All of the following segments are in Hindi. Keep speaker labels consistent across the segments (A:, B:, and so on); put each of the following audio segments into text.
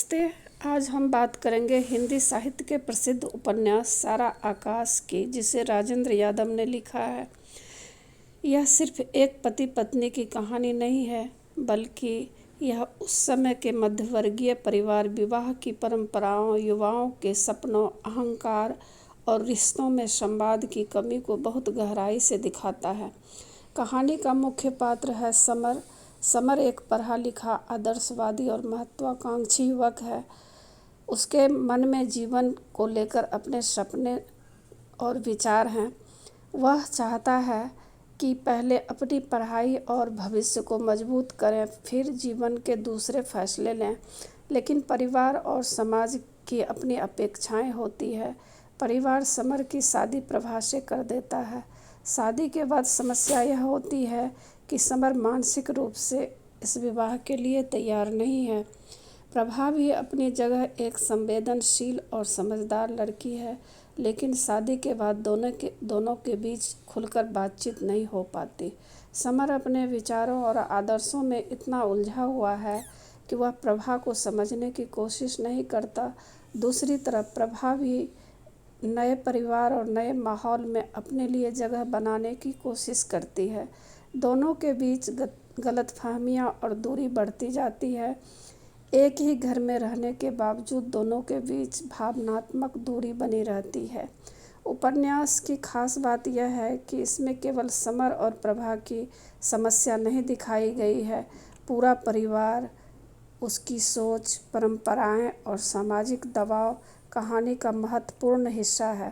A: नमस्ते। आज हम बात करेंगे हिंदी साहित्य के प्रसिद्ध उपन्यास सारा आकाश की, जिसे राजेंद्र यादव ने लिखा है। यह सिर्फ एक पति पत्नी की कहानी नहीं है, बल्कि यह उस समय के मध्यवर्गीय परिवार विवाह की परंपराओं, युवाओं के सपनों, अहंकार और रिश्तों में संवाद की कमी को बहुत गहराई से दिखाता है। कहानी का मुख्य पात्र है समर। समर एक पढ़ा लिखा, आदर्शवादी और महत्वाकांक्षी युवक है। उसके मन में जीवन को लेकर अपने सपने और विचार हैं। वह चाहता है कि पहले अपनी पढ़ाई और भविष्य को मजबूत करें, फिर जीवन के दूसरे फैसले लें। लेकिन परिवार और समाज की अपनी अपेक्षाएं होती है। परिवार समर की शादी प्रभा से कर देता है। शादी के बाद समस्या यह होती है कि समर मानसिक रूप से इस विवाह के लिए तैयार नहीं है। प्रभा भी अपनी जगह एक संवेदनशील और समझदार लड़की है, लेकिन शादी के बाद दोनों के बीच खुलकर बातचीत नहीं हो पाती। समर अपने विचारों और आदर्शों में इतना उलझा हुआ है कि वह प्रभा को समझने की कोशिश नहीं करता। दूसरी तरफ प्रभा भी नए परिवार और नए माहौल में अपने लिए जगह बनाने की कोशिश करती है। दोनों के बीच गलतफहमियां और दूरी बढ़ती जाती है। एक ही घर में रहने के बावजूद दोनों के बीच भावनात्मक दूरी बनी रहती है। उपन्यास की खास बात यह है कि इसमें केवल समर और प्रभा की समस्या नहीं दिखाई गई है। पूरा परिवार, उसकी सोच, परंपराएं और सामाजिक दबाव कहानी का महत्वपूर्ण हिस्सा है।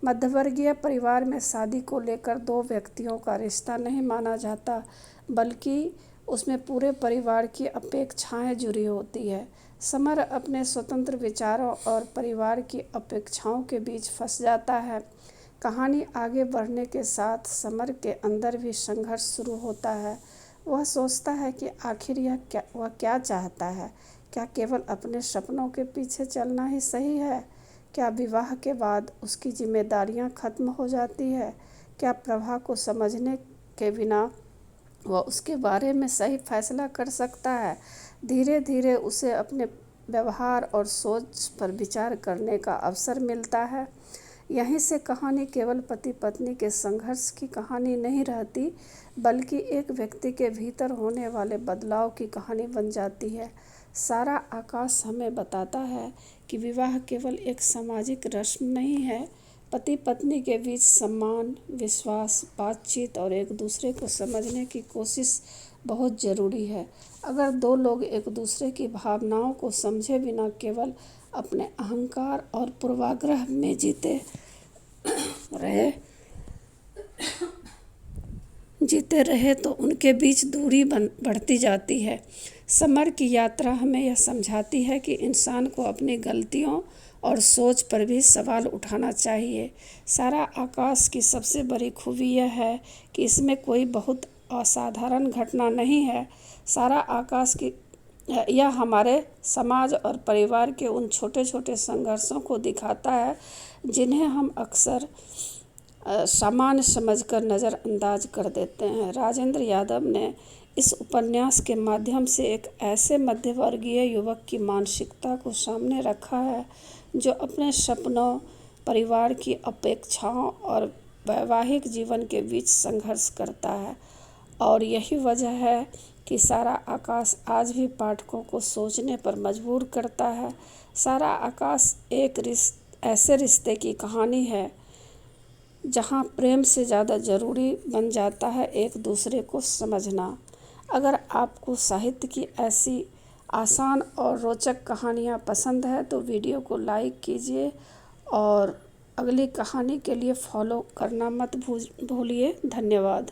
A: मध्यवर्गीय परिवार में शादी को लेकर दो व्यक्तियों का रिश्ता नहीं माना जाता, बल्कि उसमें पूरे परिवार की अपेक्षाएं जुड़ी होती है। समर अपने स्वतंत्र विचारों और परिवार की अपेक्षाओं के बीच फंस जाता है। कहानी आगे बढ़ने के साथ समर के अंदर भी संघर्ष शुरू होता है। वह सोचता है कि आखिर वह क्या चाहता है। क्या केवल अपने सपनों के पीछे चलना ही सही है? क्या विवाह के बाद उसकी जिम्मेदारियां खत्म हो जाती है? क्या प्रभा को समझने के बिना वह उसके बारे में सही फैसला कर सकता है? धीरे धीरे उसे अपने व्यवहार और सोच पर विचार करने का अवसर मिलता है। यहीं से कहानी केवल पति पत्नी के संघर्ष की कहानी नहीं रहती, बल्कि एक व्यक्ति के भीतर होने वाले बदलाव की कहानी बन जाती है। सारा आकाश हमें बताता है कि विवाह केवल एक सामाजिक रस्म नहीं है। पति पत्नी के बीच सम्मान, विश्वास, बातचीत और एक दूसरे को समझने की कोशिश बहुत ज़रूरी है। अगर दो लोग एक दूसरे की भावनाओं को समझे बिना केवल अपने अहंकार और पूर्वाग्रह में जीते रहे तो उनके बीच दूरी बढ़ती जाती है। समर की यात्रा हमें यह समझाती है कि इंसान को अपनी गलतियों और सोच पर भी सवाल उठाना चाहिए। सारा आकाश की सबसे बड़ी खूबी यह है कि इसमें कोई बहुत असाधारण घटना नहीं है। सारा आकाश की यह हमारे समाज और परिवार के उन छोटे छोटे संघर्षों को दिखाता है जिन्हें हम अक्सर सामान्य समझकर नज़रअंदाज कर देते हैं। राजेंद्र यादव ने इस उपन्यास के माध्यम से एक ऐसे मध्यवर्गीय युवक की मानसिकता को सामने रखा है जो अपने सपनों, परिवार की अपेक्षाओं और वैवाहिक जीवन के बीच संघर्ष करता है। और यही वजह है कि सारा आकाश आज भी पाठकों को सोचने पर मजबूर करता है। सारा आकाश एक ऐसे रिश्ते की कहानी है जहाँ प्रेम से ज़्यादा ज़रूरी बन जाता है एक दूसरे को समझना। अगर आपको साहित्य की ऐसी आसान और रोचक कहानियाँ पसंद है तो वीडियो को लाइक कीजिए और अगली कहानी के लिए फॉलो करना मत भूलिए। धन्यवाद।